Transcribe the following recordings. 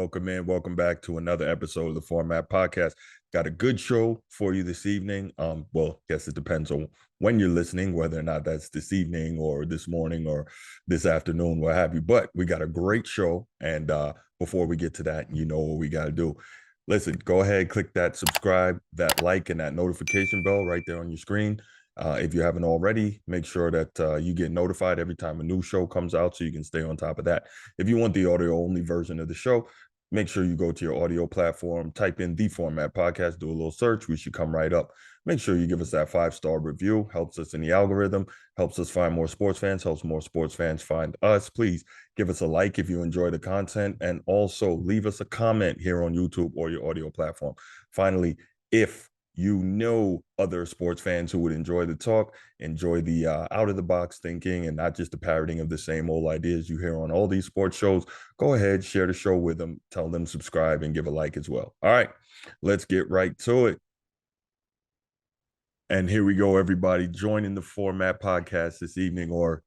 welcome in. Welcome back to another episode of the Format Podcast. Got a good show for you this evening. Well, guess it depends on when you're listening, whether or not that's this evening or this morning or this afternoon, what have you. But we got a great show. And before we get to that, you know what we got to do. Listen, go ahead, click that subscribe, that like, and that notification bell right there on your screen. If you haven't already, make sure that you get notified every time a new show comes out so you can stay on top of that. If you want the audio only version of the show, make sure you go to your audio platform, type in the Format Podcast, do a little search. We should come right up. Make sure you give us that 5-star review. Helps us in the algorithm, helps us find more sports fans, helps more sports fans find us. Please give us a like if you enjoy the content, and also leave us a comment here on YouTube or your audio platform. Finally, if you know other sports fans who would enjoy the talk, enjoy the out-of-the-box thinking, and not just the parroting of the same old ideas you hear on all these sports shows, go ahead, share the show with them, tell them subscribe, and give a like as well. All right, let's get right to it. And here we go, everybody, joining the Format Podcast this evening or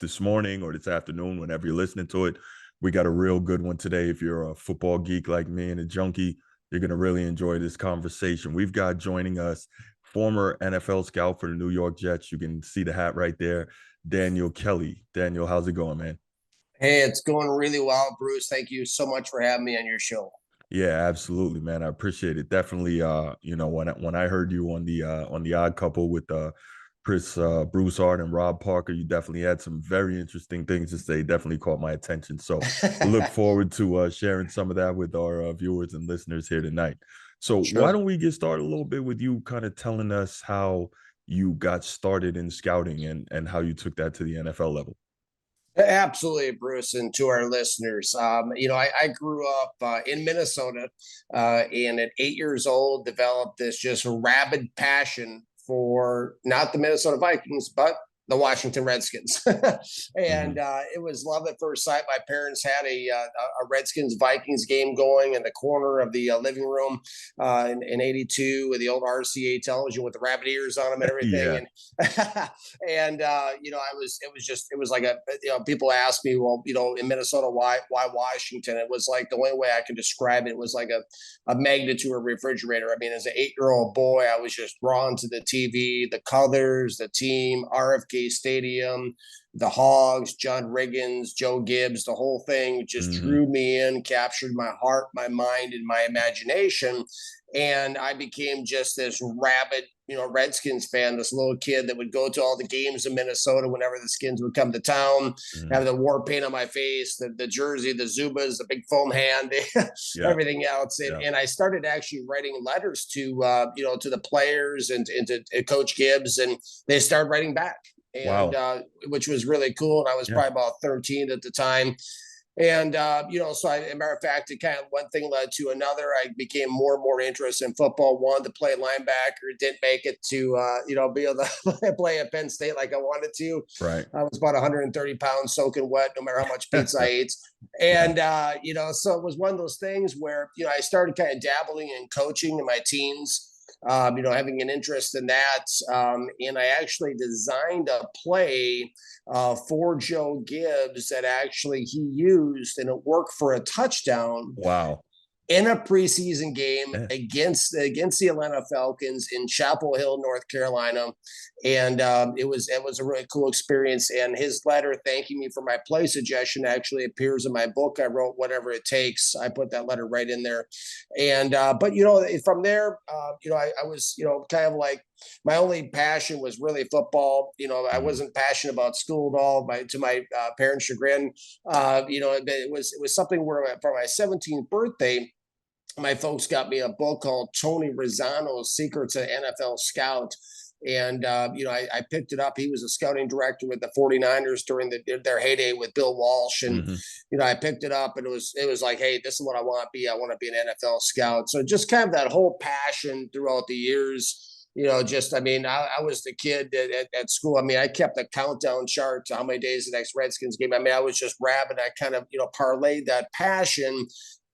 this morning or this afternoon, whenever you're listening to it. We got a real good one today. If you're a football geek like me and a junkie, you're going to really enjoy this conversation. We've got joining us former NFL scout for the New York Jets. You can see the hat right there, Daniel Kelly. Daniel, how's it going, man? Hey, it's going really well, Bruce. Thank you so much for having me on your show. Yeah, absolutely, man. I appreciate it. Definitely, when I heard you on the Odd Couple with Chris Broussard and Rob Parker, you definitely had some very interesting things to say. Definitely caught my attention. So look forward to sharing some of that with our viewers and listeners here tonight. So why don't we get started a little bit with you kind of telling us how you got started in scouting and how you took that to the NFL level? Absolutely, Bruce, and to our listeners. I grew up in Minnesota, and at 8 years old, developed this just rabid passion for not the Minnesota Vikings, but the Washington Redskins. And it was love at first sight. My parents had a Redskins Vikings game going in the corner of the living room in '82 with the old RCA television with the rabbit ears on them and everything. Yeah. And it was like people ask me, well, in Minnesota, why Washington? It was like the only way I can describe it was like a magnet to a refrigerator. I mean, as an 8-year-old boy, I was just drawn to the TV, the colors, the team, RFK Stadium, the Hogs, John Riggins, Joe Gibbs, the whole thing just drew me in, captured my heart, my mind, and my imagination. And I became just this rabid, Redskins fan, this little kid that would go to all the games in Minnesota whenever the Skins would come to town, have the war paint on my face, the jersey, the Zubas, the big foam hand, everything else. And I started actually writing letters to the players and to Coach Gibbs, and they started writing back. And which was really cool. And I was probably about 13 at the time. And, so as a matter of fact, it kind of one thing led to another. I became more and more interested in football, wanted to play linebacker, didn't make it to, be able to play at Penn State like I wanted to. Right. I was about 130 pounds soaking wet, no matter how much pizza I ate. And, so it was one of those things where, I started kind of dabbling in coaching in my teens. Having an interest in that. And I actually designed a play for Joe Gibbs that actually he used, and it worked for a touchdown. Wow. In a preseason game against the Atlanta Falcons in Chapel Hill, North Carolina. And it was a really cool experience. And his letter thanking me for my play suggestion actually appears in my book. I wrote Whatever It Takes. I put that letter right in there. And but from there, I was kind of like my only passion was really football. I wasn't passionate about school at all. To my parents' chagrin, it was something where for my 17th birthday, my folks got me a book called Tony Rizzano's Secrets of NFL Scout. And, I picked it up. He was a scouting director with the 49ers during their heyday with Bill Walsh. And, I picked it up and it was like, hey, this is what I want to be. I want to be an NFL scout. So just kind of that whole passion throughout the years. I was the kid at school. I mean, I kept a countdown chart to how many days the next Redskins game. I mean, I was just rabid. I kind of, parlayed that passion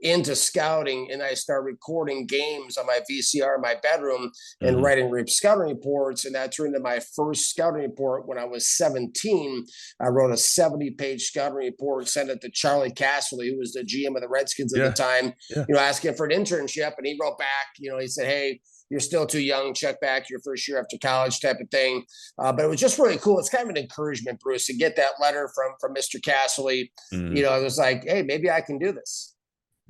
into scouting, and I started recording games on my VCR in my bedroom and Mhm. writing scouting reports. And that turned into my first scouting report when I was 17. I wrote a 70-page scouting report, sent it to Charlie Casserly, who was the GM of the Redskins at the Yeah. time, Yeah. asking for an internship. And he wrote back, he said, "Hey, you're still too young. Check back your first year after college," type of thing. But it was just really cool. It's kind of an encouragement, Bruce, to get that letter from Mr. Casserly. Mhm. It was like, hey, maybe I can do this.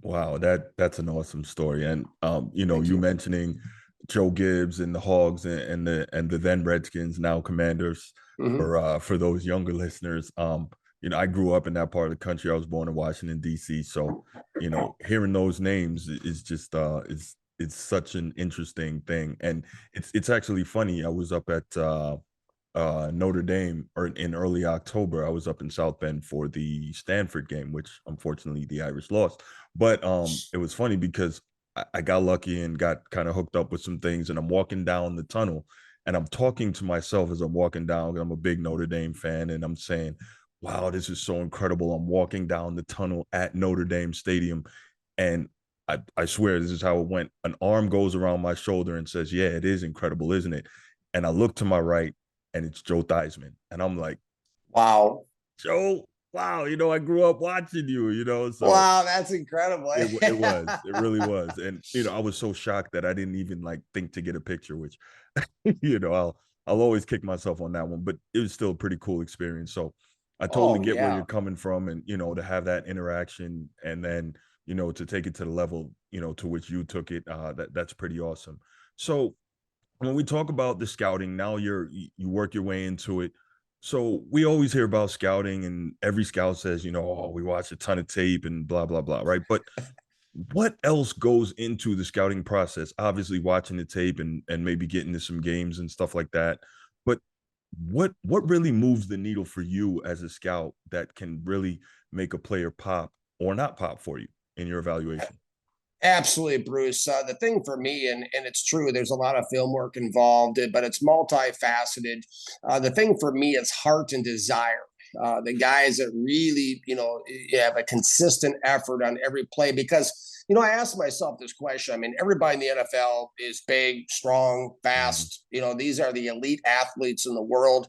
Wow, that's an awesome story. And Thank you you. mentioning Joe Gibbs and the Hogs and the then Redskins, now Commanders, Hmm. for those younger listeners. I grew up in that part of the country. I was born in Washington, DC. So, hearing those names is just is it's such an interesting thing. And it's actually funny. I was up at Notre Dame or in early October. I was up in South Bend for the Stanford game, which unfortunately the Irish lost. But it was funny because I got lucky and got kind of hooked up with some things, and I'm walking down the tunnel and I'm talking to myself as I'm walking down. I'm a big Notre Dame fan, and I'm saying, "Wow, this is so incredible." I'm walking down the tunnel at Notre Dame Stadium, and I swear this is how it went. An arm goes around my shoulder and says, "Yeah, it is incredible, isn't it?" And I look to my right and it's Joe Theismann. And I'm like, Wow. Joe, wow, I grew up watching you, so Wow, that's incredible. it really was. And I was so shocked that I didn't even like think to get a picture, which I'll always kick myself on that one, but it was still a pretty cool experience. So I totally Oh, get where you're yeah. coming from, and to have that interaction and then to take it to the level to which you took it. That's pretty awesome. So when we talk about the scouting, now you work your way into it. So we always hear about scouting, and every scout says, "Oh, we watch a ton of tape and blah blah blah," right? But what else goes into the scouting process? Obviously, watching the tape and maybe getting to some games and stuff like that. But what really moves the needle for you as a scout that can really make a player pop or not pop for you in your evaluation? Absolutely, Bruce. The thing for me, and it's true, there's a lot of film work involved, but it's multifaceted. The thing for me is heart and desire. The guys that really, have a consistent effort on every play. Because, I asked myself this question. I mean, everybody in the NFL is big, strong, Mhm. fast. These are the elite athletes in the world.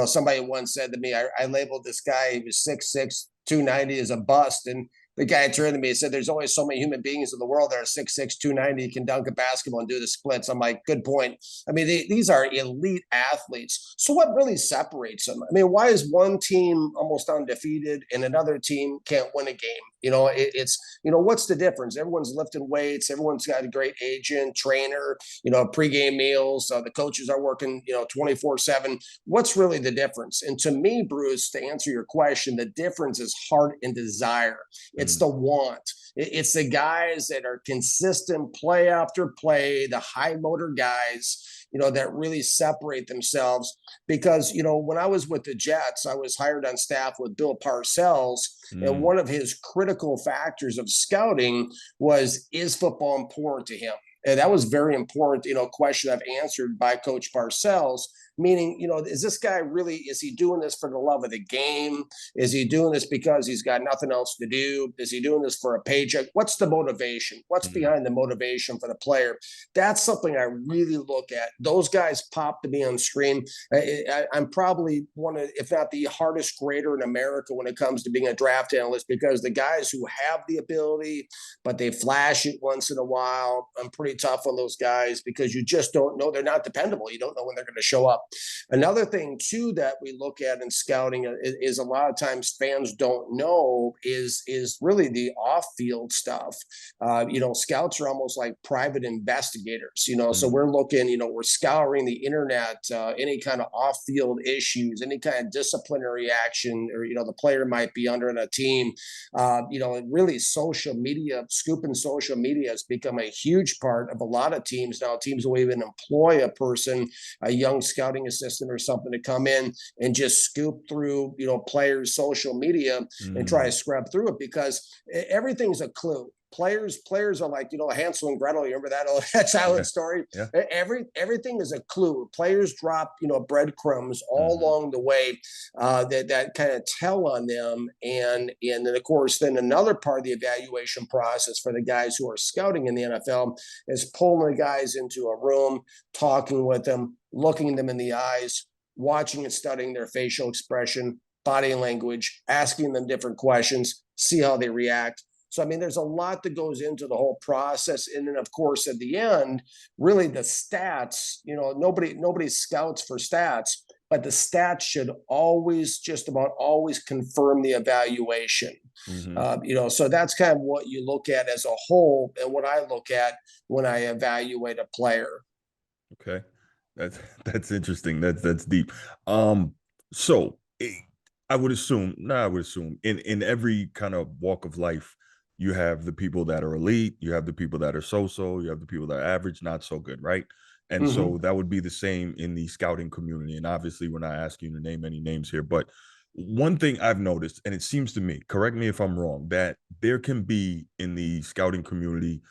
Somebody once said to me, I labeled this guy, he was 6'6", 290, as a bust. And the guy turned to me and said, "There's only so many human beings in the world that are 6'6", 290, can dunk a basketball and do the splits." I'm like, good point. I mean, these are elite athletes. So what really separates them? I mean, why is one team almost undefeated and another team can't win a game? It's, what's the difference? Everyone's lifting weights. Everyone's got a great agent, trainer, pregame meals. The coaches are working, 24/7. What's really the difference? And to me, Bruce, to answer your question, the difference is heart and desire. It's Mhm. the want. It's the guys that are consistent play after play, the high motor guys, that really separate themselves. Because, when I was with the Jets, I was hired on staff with Bill Parcells. And Mm. one of his critical factors of scouting was, is football important to him? And that was very important, question I've answered by Coach Parcells, meaning, is this guy really, is he doing this for the love of the game? Is he doing this because he's got nothing else to do? Is he doing this for a paycheck? What's the motivation? What's Mhm. behind the motivation for the player? That's something I really look at. Those guys pop to me on screen. I'm probably one of, if not the hardest grader in America when it comes to being a draft analyst, because the guys who have the ability, but they flash it once in a while, I'm pretty tough on those guys because you just don't know. They're not dependable. You don't know when they're going to show up. Another thing too that we look at in scouting is a lot of times fans don't know is really the off-field stuff. Scouts are almost like private investigators. So Mhm. we're looking, we're scouring the internet, any kind of off-field issues, any kind of disciplinary action, or the player might be under in a team. And really social media, scooping social media has become a huge part of a lot of teams now. Teams will even employ a person, a young scouting assistant or something, to come in and just scoop through, players' social media and try to Mm. scrub through it, because everything's a clue. players are like, Hansel and Gretel. You remember that childhood story? Yeah. Everything is a clue. Players drop, breadcrumbs all along the way that kind of tell on them. And then, of course, then another part of the evaluation process for the guys who are scouting in the NFL is pulling the guys into a room, talking with them, looking them in the eyes, watching and studying their facial expression, body language, asking them different questions, see how they react. So, I mean, there's a lot that goes into the whole process. And then, of course, at the end, really the stats, nobody scouts for stats, but the stats should just about always confirm the evaluation. So that's kind of what you look at as a whole and what I look at when I evaluate a player. Okay. That's interesting. That's deep. So I would assume, in every kind of walk of life, you have the people that are elite, you have the people that are so-so, you have the people that are average, not so good, right? And so that would be the same in the scouting community. And obviously, we're not asking you to name any names here, but one thing I've noticed, and it seems to me, correct me if I'm wrong, that there can be in the scouting community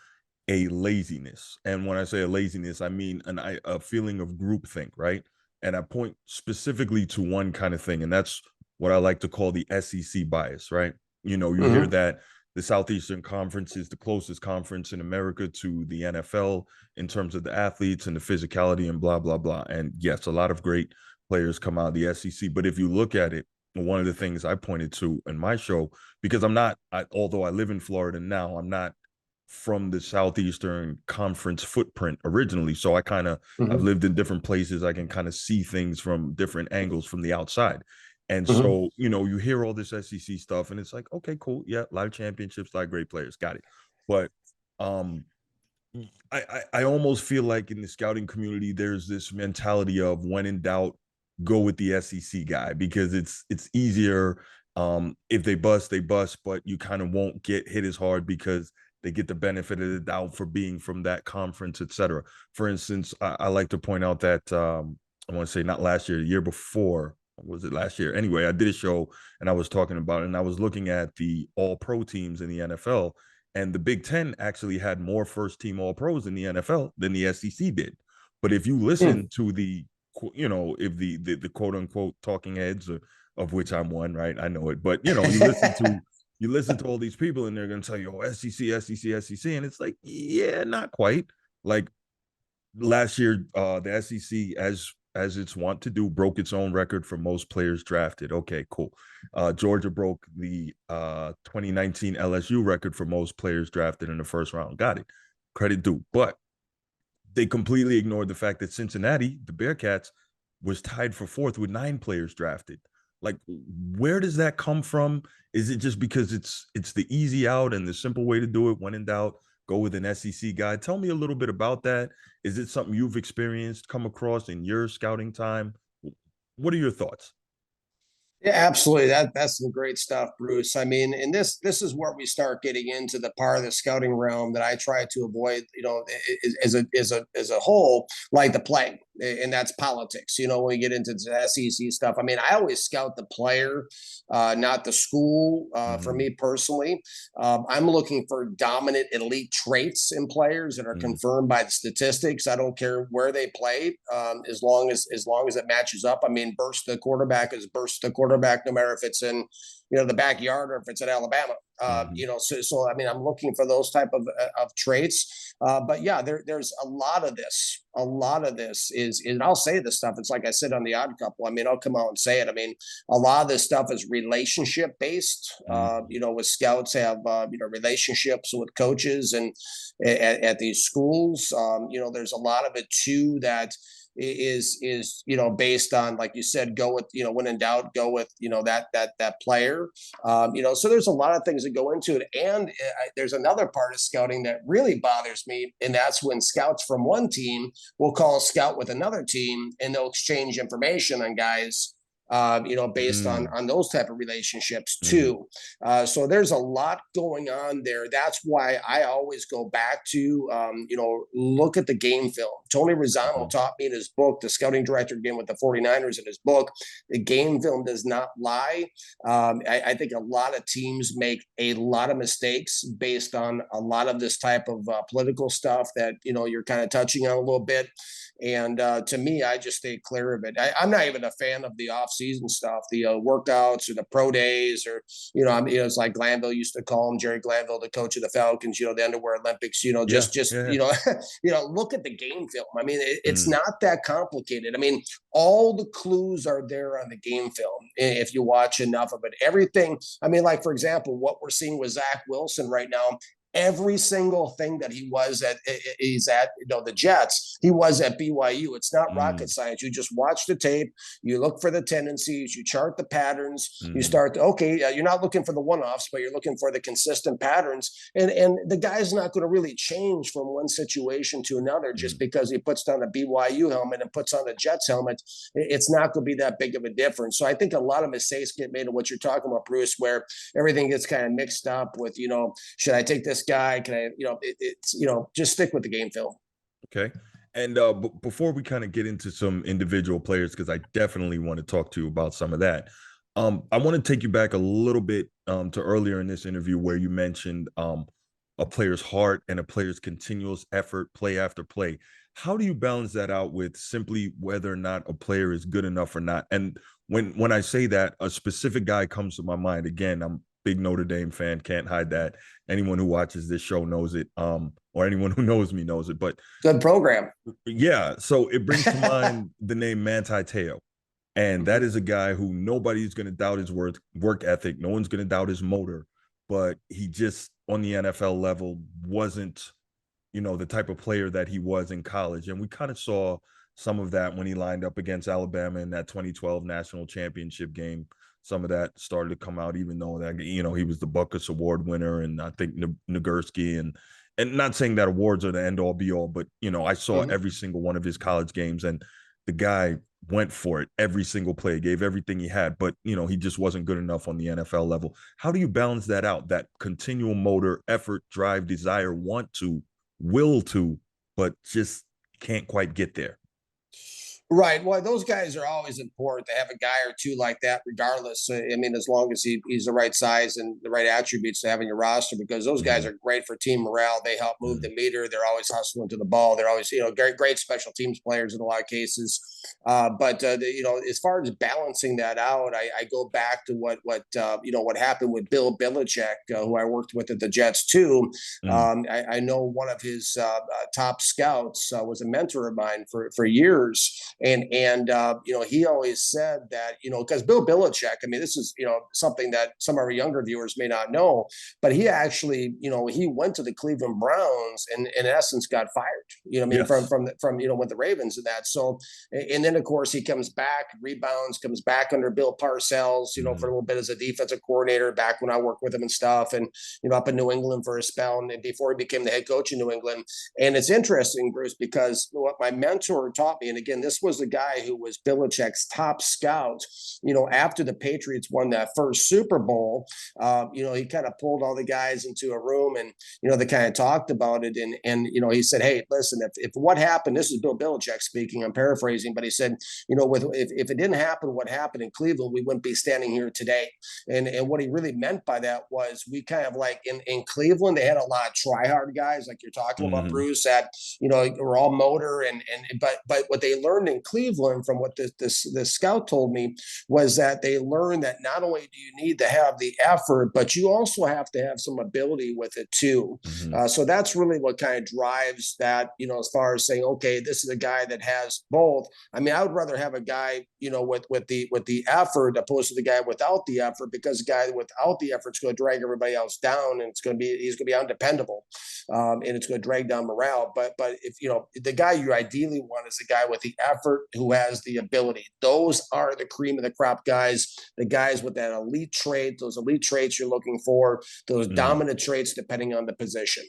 a laziness. And when I say a laziness, I mean a feeling of groupthink, right? And I point specifically to one kind of thing, and that's what I like to call the SEC bias, right? You hear that the Southeastern Conference is the closest conference in America to the NFL in terms of the athletes and the physicality and blah, blah, blah. And yes, a lot of great players come out of the SEC. But if you look at it, one of the things I pointed to in my show, because although I live in Florida now, I'm not from the Southeastern Conference footprint originally. So I've lived in different places. I can kind of see things from different angles from the outside. And so, you hear all this SEC stuff and it's like, okay, cool. Yeah. A lot of championships, a lot of great players. Got it. But I almost feel like in the scouting community, there's this mentality of when in doubt, go with the SEC guy because it's easier. If they bust, but you kind of won't get hit as hard because they get the benefit of the doubt for being from that conference, etc. For instance, I like to point out that I want to say not last year, the year before, was it last year? Anyway, I did a show and I was talking about it and I was looking at the all-pro teams in the NFL, and the Big Ten actually had more first-team all-pros in the NFL than the SEC did. But if you listen to if the quote-unquote talking heads, of which I'm one, right? I know it, but you listen to all these people and they're going to tell you, oh, SEC, SEC, SEC. And it's like, yeah, not quite. Like last year, the SEC, as it's wont to do, broke its own record for most players drafted. Okay, cool. Georgia broke the 2019 LSU record for most players drafted in the first round. Got it. Credit due. But they completely ignored the fact that Cincinnati, the Bearcats, was tied for fourth with 9 players drafted. Like, where does that come from? Is it just because it's the easy out and the simple way to do it? When in doubt, go with an SEC guy. Tell me a little bit about that. Is it something you've experienced, come across in your scouting time? What are your thoughts? Yeah, absolutely. That's some great stuff, Bruce. I mean, and this is where we start getting into the part of the scouting realm that I try to avoid, as a whole, like the play, and that's politics. When we get into the SEC stuff, I mean, I always scout the player, not the school. For me personally, I'm looking for dominant elite traits in players that are confirmed by the statistics. I don't care where they play, as long as it matches up. I mean, burst the quarterback is burst the quarterback, no matter if it's in the backyard or if it's in Alabama. So I mean, I'm looking for those type of traits. But yeah, there's a lot of this. A lot of this is, and I'll say this stuff. It's like I said on The Odd Couple. I mean, I'll come out and say it. I mean, a lot of this stuff is relationship based. With scouts have relationships with coaches and at these schools. There's a lot of it too that is based on, like you said, go with when in doubt, go with that player. So there's a lot of things that go into it, and there's another part of scouting that really bothers me, and that's when scouts from one team will call a scout with another team and they'll exchange information on guys Based Mm, on those type of relationships mhm, too. So there's a lot going on there. That's why I always go back to, look at the game film. Tony Rizzano mhm, taught me in his book, the scouting director again with the 49ers in his book, the game film does not lie. I think a lot of teams make a lot of mistakes based on a lot of this type of political stuff that, you're kind of touching on a little bit. And to me, I just stay clear of it. I'm not even a fan of the off-season stuff, the workouts or the pro days, or it's like Glanville used to call him, Jerry Glanville, the coach of the Falcons. The underwear Olympics. yeah, Just yeah, look at the game film. I mean, it's mm, not that complicated. I mean, all the clues are there on the game film if you watch enough of it. Everything. I mean, like for example, what we're seeing with Zach Wilson right now, every single thing that he's at the Jets, he was at BYU. It's not rocket mm, science. You just watch the tape, you look for the tendencies, you chart the patterns, you mhm, start you're not looking for the one-offs, but you're looking for the consistent patterns, and the guy's not going to really change from one situation to another just mhm. because he puts down a BYU helmet and puts on a Jets helmet. It's not going to be that big of a difference. So I think a lot of mistakes get made in what you're talking about, Bruce, where everything gets kind of mixed up with, should I take this guy? Can I, it's, just stick with the game film. Okay. And before we kind of get into some individual players, because I definitely want to talk to you about some of that, I want to take you back a little bit to earlier in this interview where you mentioned a player's heart and a player's continuous effort, play after play. How do you balance that out with simply whether or not a player is good enough or not? And when I say that, a specific guy comes to my mind. Again, I'm a big Notre Dame fan, can't hide that. Anyone who watches this show knows it, or anyone who knows me knows it. But Good program. yeah, so it brings to mind the name Manti Te'o. And that Mhm. is a guy who nobody's going to doubt his work ethic. No one's going to doubt his motor, but he just on the NFL level wasn't, the type of player that he was in college. And we kind of saw some of that when he lined up against Alabama in that 2012 national championship game. Some of that started to come out, even though that, he was the Buckus Award winner, and I think Nagurski, and not saying that awards are the end all be all, but I saw Mhm. every single one of his college games, and the guy went for it every single play, gave everything he had, but he just wasn't good enough on the NFL level. How do you balance that out? That continual motor, effort, drive, desire, want to, will to, but just can't quite get there. Right. Well, those guys are always important to have a guy or two like that, regardless. I mean, as long as he's the right size and the right attributes to have in your roster, because those guys Mm-hmm, are great for team morale. They help move mm-hmm, the meter. They're always hustling to the ball. They're always, great special teams players in a lot of cases. As far as balancing that out, I go back to what happened with Bill Belichick, who I worked with at the Jets too. mm, I know one of his top scouts was a mentor of mine for years, and he always said that, because Bill Belichick, I mean, this is something that some of our younger viewers may not know, but he actually, he went to the Cleveland Browns and in essence got fired. I mean, yes. from with the Ravens and that. So, and then of course he comes back, rebounds, comes back under Bill Parcells, for a Mm-hmm, little bit as a defensive coordinator back when I worked with him and stuff, and up in New England for a spell, and before he became the head coach in New England. And it's interesting, Bruce, because what my mentor taught me, and again, this was the guy who was Belichick's top scout, after the Patriots won that first Super Bowl, he kind of pulled all the guys into a room and, they kind of talked about it. And he said, hey, listen, if what happened, this is Bill Belichick speaking, I'm paraphrasing, but he said, if it didn't happen, what happened in Cleveland, we wouldn't be standing here today. And what he really meant by that was we kind of like in Cleveland, they had a lot of try hard guys, like you're talking about, mm-hmm, Bruce, that, were all motor but what they learned in Cleveland from what this scout told me was that they learned that not only do you need to have the effort, but you also have to have some ability with it too. mm-hmm. So that's really what kind of drives that, as far as saying, okay, this is a guy that has both. I mean, I would rather have a guy, with the effort opposed to the guy without the effort, because the guy without the effort is going to drag everybody else down, and he's going to be undependable, and it's going to drag down morale. But if the guy you ideally want is the guy with the effort who has the ability. Those are the cream of the crop guys, the guys with that elite trait, those elite traits you're looking for, those Mm-hmm. dominant traits depending on the position.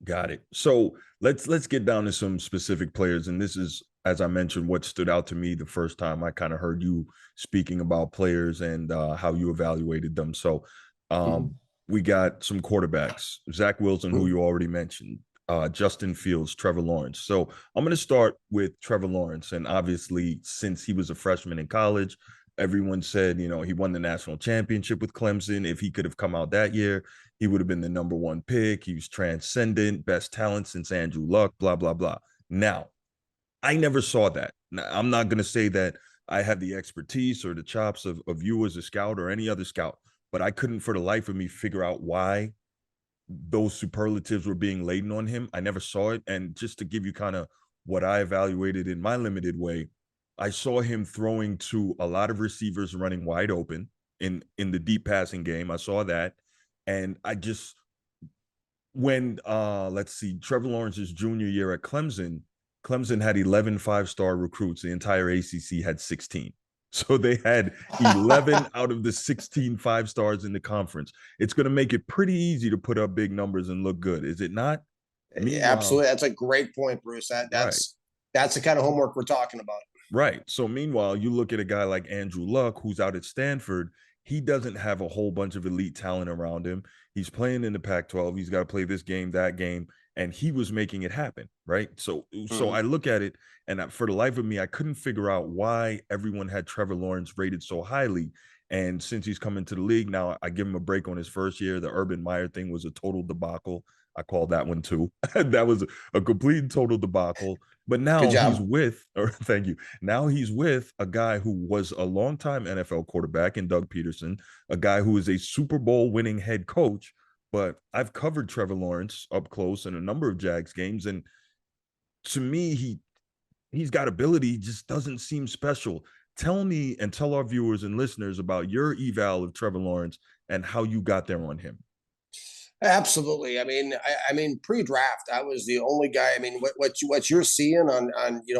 Got it. So let's get down to some specific players, and this is as I mentioned, what stood out to me the first time I kind of heard you speaking about players and how you evaluated them. So Mhm. we got some quarterbacks: Zach Wilson, who Mhm. you already mentioned, Justin Fields, Trevor Lawrence. So I'm going to start with Trevor Lawrence. And obviously, since he was a freshman in college, everyone said, you know, he won the national championship with Clemson. If he could have come out that year, he would have been the number one pick. He was transcendent, best talent since Andrew Luck, blah, blah, blah. Now, I never saw that. Now, I'm not going to say that I have the expertise or the chops of you as a scout or any other scout, but I couldn't for the life of me figure out why those superlatives were being laden on him. I never saw it. And just to give you kind of what I evaluated in my limited way, I saw him throwing to a lot of receivers running wide open in the deep passing game. I saw that. And I just when let's see, Trevor Lawrence's junior year at Clemson, Clemson had 11 five-star recruits. The entire ACC had 16. So they had 11 out of the 16 5 stars in the conference. It's going to make it pretty easy to put up big numbers and look good, is it not? Meanwhile, Absolutely, that's a great point, Bruce. right. That's the kind of homework we're talking about. Right. So meanwhile, you look at a guy like Andrew Luck, who's out at Stanford. He doesn't have a whole bunch of elite talent around him. He's playing in the Pac-12. He's got to play this game, that game, and he was making it happen. Right. So Mhm. I look at it, and for the life of me, I couldn't figure out why everyone had Trevor Lawrence rated so highly. And since he's come into the league now, I give him a break on his first year. The Urban Meyer thing was a total debacle. I called that one too. That was a complete and total debacle. But Good now he's job. with, or thank you. Now he's with a guy who was a longtime NFL quarterback in Doug Peterson, a guy who is a Super Bowl winning head coach. But I've covered Trevor Lawrence up close in a number of Jags games, and to me, he's got ability, just doesn't seem special. Tell me and tell our viewers and listeners about your eval of Trevor Lawrence and how you got there on him. Absolutely. I mean, pre-draft, I was the only guy. I mean, what you're seeing on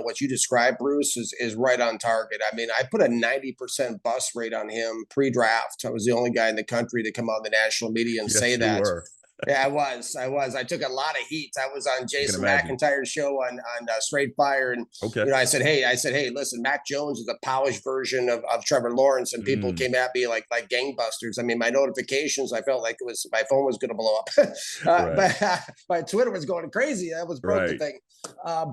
what you described, Bruce, is right on target. I mean, I put a 90% bust rate on him pre-draft. I was the only guy in the country to come out in the national media and say Yes, you that. were. Yeah, I was. I took a lot of heat. I was on I can Jason imagine. McIntyre's show on Straight Fire, and Okay. I said, hey, listen, Mac Jones is a polished version of Trevor Lawrence, and people Mm, came at me like gangbusters. I mean, my notifications, I felt like it was my phone was going to blow up, right. but my Twitter was going crazy. That was broke the Right. thing.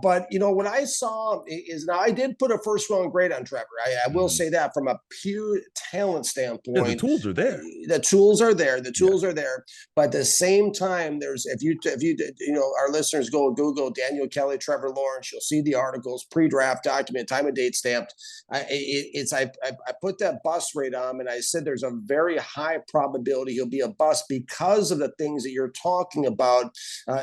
But what I saw is now I did put a first round grade on Trevor. I will Mhm. say that from a pure talent Yeah, the standpoint, tools are there. the tools are there. The Yeah. tools are there. But at the same time, there's if you our listeners go Google Daniel Kelly, Trevor Lawrence, you'll see the articles, pre-draft document, time and date stamped. I put that bust rate on, and I said there's a very high probability he'll be a bust because of the things that you're talking about.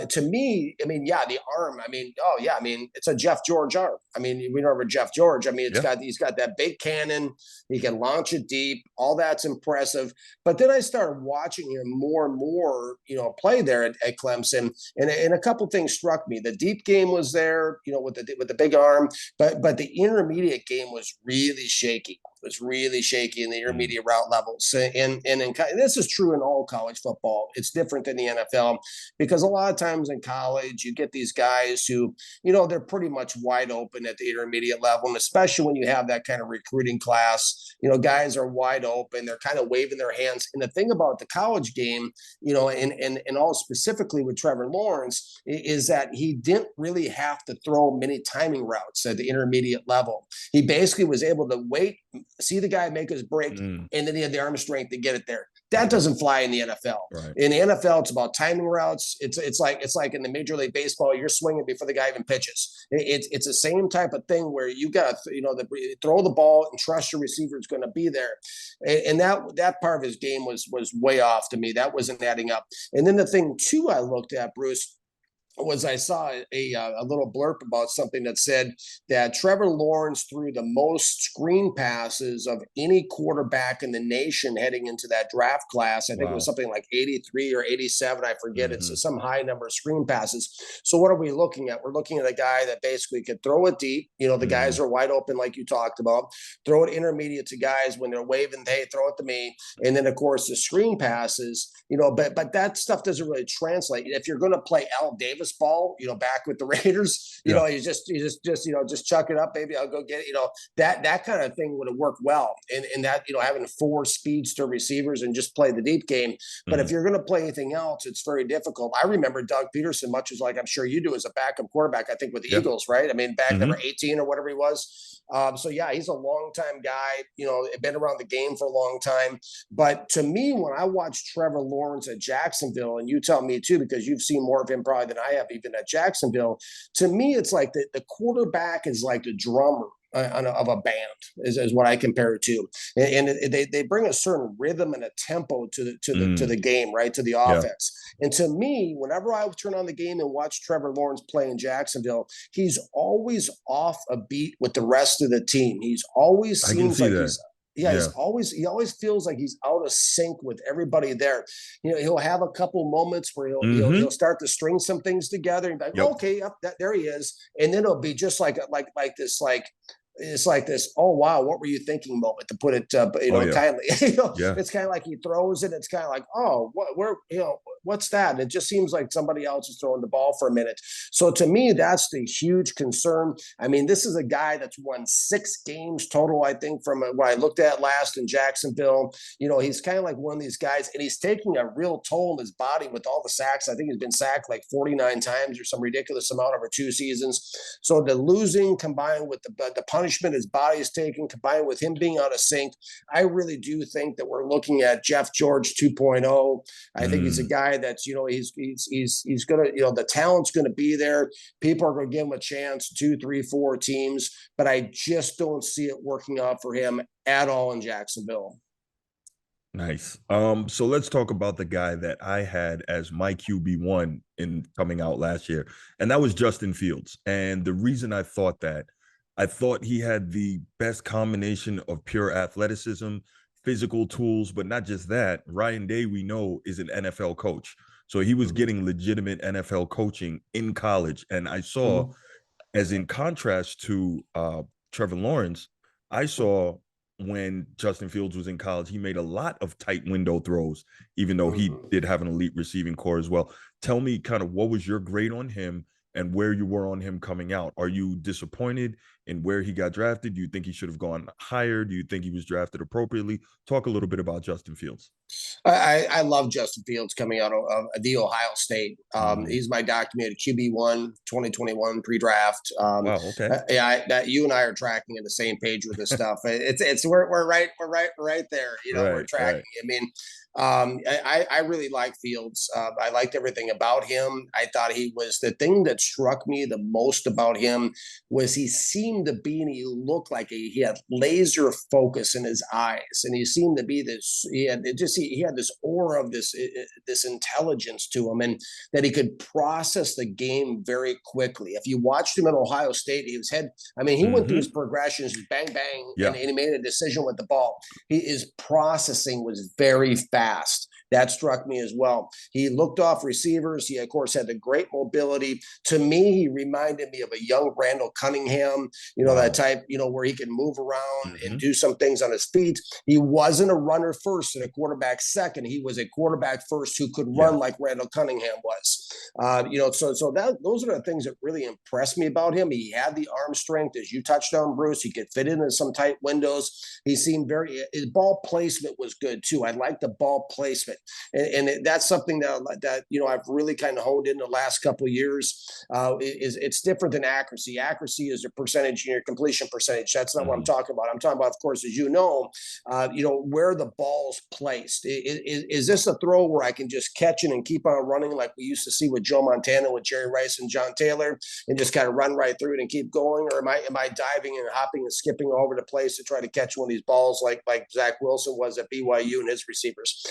To me, I mean, yeah, the arm. I mean, oh yeah, I mean, it's a Jeff George arm. I mean, we remember Jeff George. I mean, Yeah. he's got that big cannon. He can launch it deep. All that's impressive. But then I started watching him more and more, play there at Clemson, and a couple things struck me. The deep game was there, with the big arm, but the intermediate game was really shaky. It was really shaky in the Mm. intermediate route levels, and this is true in all college football. It's different than the NFL because a lot of times in college you get these guys who, they're pretty much wide open at the intermediate level, and especially when you have that kind of recruiting class, guys are wide open. They're kind of waving their hands. And the thing about the college game, and all specifically with Trevor Lawrence, is that he didn't really have to throw many timing routes at the intermediate level. He basically was able to wait, see the guy make his break, Mm. and then he had the arm strength to get it there. That Okay. doesn't fly in the NFL. Right. In the NFL, it's about timing routes. It's like in the Major League Baseball, you're swinging before the guy even pitches. It's the same type of thing where you got to throw the ball and trust your receiver is going to be there, and that part of his game was way off to me. That wasn't adding up. And then the thing too, I looked at, Bruce, was I saw a little blurb about something that said that Trevor Lawrence threw the most screen passes of any quarterback in the nation heading into that draft class. I think it was Wow. something like 83 or 87. I forget. Hmm. It's some high number of screen passes. So what are we looking at? We're looking at a guy that basically could throw it deep. The Hmm. guys are wide open, like you talked about. Throw it intermediate to guys when they're waving, hey, throw it to me. And then of course the screen passes. But that stuff doesn't really translate. If you're going to play Al Davis Davis ball, back with the Raiders, Yeah. you just chuck it up, baby. I'll go get it. That kind of thing would have worked well. And that, having 4 speedster receivers and just play the deep game. But if Mhm. you're going to play anything else, it's very difficult. I remember Doug Peterson, much as like I'm sure you do, as a backup quarterback, I think with the Yeah. Eagles, right? I mean, back number Mhm. 18 or whatever he was. So yeah, he's a long time guy, been around the game for a long time. But to me, when I watch Trevor Lawrence at Jacksonville, and you tell me too, because you've seen more of him probably than I have, even at Jacksonville, to me, it's like the quarterback is like the drummer of a band is what I compare it to, and they bring a certain rhythm and a tempo to the Mm. game, right, to the Yeah. offense. And to me, whenever I turn on the game and watch Trevor Lawrence play in Jacksonville, he's always off a beat with the rest of the team. He's always I can seems see like that. he's Yeah. always feels like he's out of sync with everybody there. He'll have a couple moments where he'll Mhm. start to string some things together and be like, Yep. okay, yep, there he is, and then it'll be just like this it's like this, oh wow, what were you thinking moment, to put it Oh, yeah. kindly. Yeah. It's kind of like he throws it, it's kind of like, oh, where, what's that, and it just seems like somebody else is throwing the ball for a minute. So to me, that's the huge concern. I mean, this is a guy that's won 6 games total, I think, from what I looked at last in Jacksonville. He's kind of like one of these guys, and he's taking a real toll on his body with all the sacks. I think he's been sacked like 49 times or some ridiculous amount over 2 seasons. So the losing combined with the punishment his body is taking, combined with him being out of sync, I really do think that we're looking at Jeff George 2.0. I think he's a Mm. guy that's, he's gonna, the talent's gonna be there. People are gonna give him a chance, 2, 3, 4 teams, but I just don't see it working out for him at all in Jacksonville. Nice. So let's talk about the guy that I had as my QB1 in coming out last year, and that was Justin Fields. And the reason I thought that, I thought he had the best combination of pure athleticism, physical tools, but not just that. Ryan Day, we know, is an NFL coach. So he was Mhm. getting legitimate NFL coaching in college. And I saw, Mhm. as in contrast to Trevor Lawrence, I saw when Justin Fields was in college, he made a lot of tight window throws, even though he Mhm. did have an elite receiving core as well. Tell me kind of what was your grade on him and where you were on him coming out. Are you disappointed in where he got drafted? Do you think he should have gone higher? Do you think he was drafted appropriately? Talk a little bit about Justin Fields. I love Justin Fields coming out of the Ohio State. Mm. He's my documented QB1 2021 pre-draft. Wow. Okay. Yeah, that you and I are tracking at the same page with this stuff. It's we're right there. We're Right. tracking. Right. I mean, I really like Fields. I liked everything about him. I thought he was, the thing that struck me the most about him was he seemed to be, and he looked like he had laser focus in his eyes, and he seemed to be this. He had this aura of this intelligence to him, and that he could process the game very quickly. If you watched him at Ohio State, he was head. I mean, he went through his Hmm. progressions, bang bang, and Yeah. he made a decision with the ball. His processing was very fast. That struck me as well. He looked off receivers. He, of course, had the great mobility. To me, he reminded me of a young Randall Cunningham, that Wow. type, where he can move around and Hmm. do some things on his feet. He wasn't a runner first and a quarterback second. He was a quarterback first who could Yeah. run like Randall Cunningham was. So that those are the things that really impressed me about him. He had the arm strength, as you touched on, Bruce. He could fit into some tight windows. He seemed his ball placement was good too. I like the ball placement, and that's something that I've really kind of honed in the last couple of years. Is It's different than accuracy. Accuracy is a percentage in your completion percentage. That's not what I'm Hmm. talking about. I'm talking about, of course, as where the ball's placed. Is this a throw where I can just catch it and keep on running like we used to see with Joe Montana, with Jerry Rice and John Taylor, and just kind of run right through it and keep going? Or am I diving and hopping and skipping all over the place to try to catch one of these balls like Zach Wilson was at BYU and his receivers?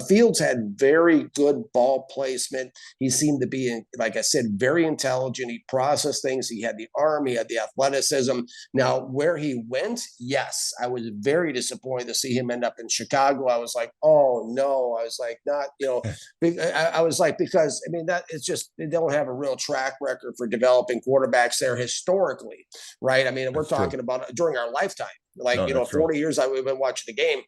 Fields had very good ball placement. He seemed to be, like I said, very intelligent. He processed things. He had the arm. He had the athleticism. Now, where he went, yes, I was very disappointed to see him end up in Chicago. I was like, oh no. I was like, not, I was like, because I mean, that it's just, they don't have a real track record for developing quarterbacks there historically, right? I mean, we're That's true. talking about during our lifetime, like, No, that's true. 40 years we've been watching the game.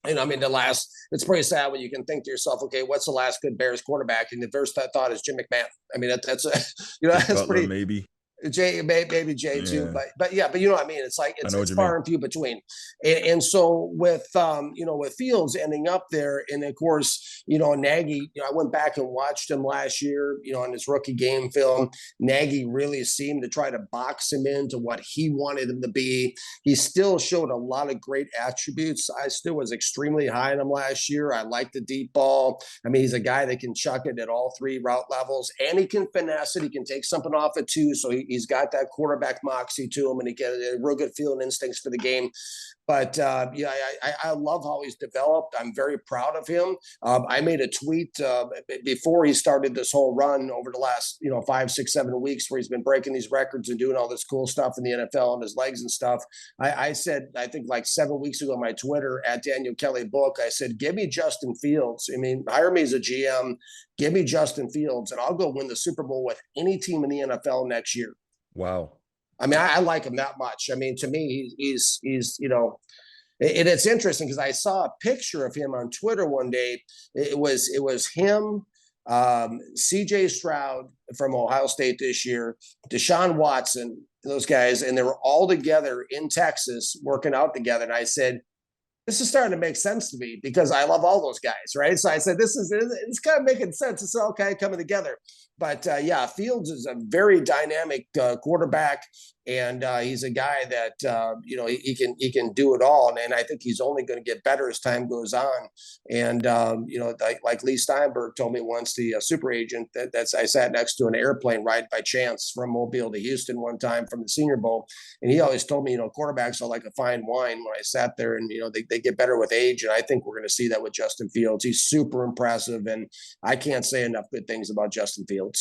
And I mean, it's pretty sad when you can think to yourself, okay, what's the last good Bears quarterback? And the first thought is Jim McMahon. I mean, that's a, Jay that's Cutler, pretty, maybe. Maybe Jay too, Yeah, but yeah, but you know what I mean. It's like I it's know what it's you mean. far and few between, and so with with Fields ending up there, and of course Nagy. I went back and watched him last year. On his rookie game film, Nagy really seemed to try to box him into what he wanted him to be. He still showed a lot of great attributes. I still was extremely high on him last year. I like the deep ball. I mean, he's a guy that can chuck it at all three route levels, and he can finesse it. He can take something off it too. So he's got that quarterback moxie to him, and he gets a real good feel and instincts for the game. But yeah, I love how he's developed. I'm very proud of him. I made a tweet before he started this whole run over the last 5, 6, 7 weeks, where he's been breaking these records and doing all this cool stuff in the NFL on his legs and stuff. I said, I think like 7 weeks ago on my Twitter at Daniel Kelly Book, I said, give me Justin Fields. I mean, hire me as a GM, give me Justin Fields, and I'll go win the Super Bowl with any team in the NFL next year. Wow. I mean, I like him that much. I mean, to me, he's and it's interesting because I saw a picture of him on Twitter one day. It was him, C.J. Stroud from Ohio State this year, Deshaun Watson, those guys, and they were all together in Texas working out together. And I said, this is starting to make sense to me because I love all those guys, right? So I said, it's kind of making sense. It's all kind of coming together. But yeah, Fields is a very dynamic quarterback, and he's a guy that he can do it all, and I think he's only going to get better as time goes on. And like Lee Steinberg told me once, the super agent that's I sat next to an airplane ride by chance from Mobile to Houston one time from the Senior Bowl, and he always told me, quarterbacks are like a fine wine. When I sat there, and they get better with age, and I think we're going to see that with Justin Fields. He's super impressive, and I can't say enough good things about Justin Fields.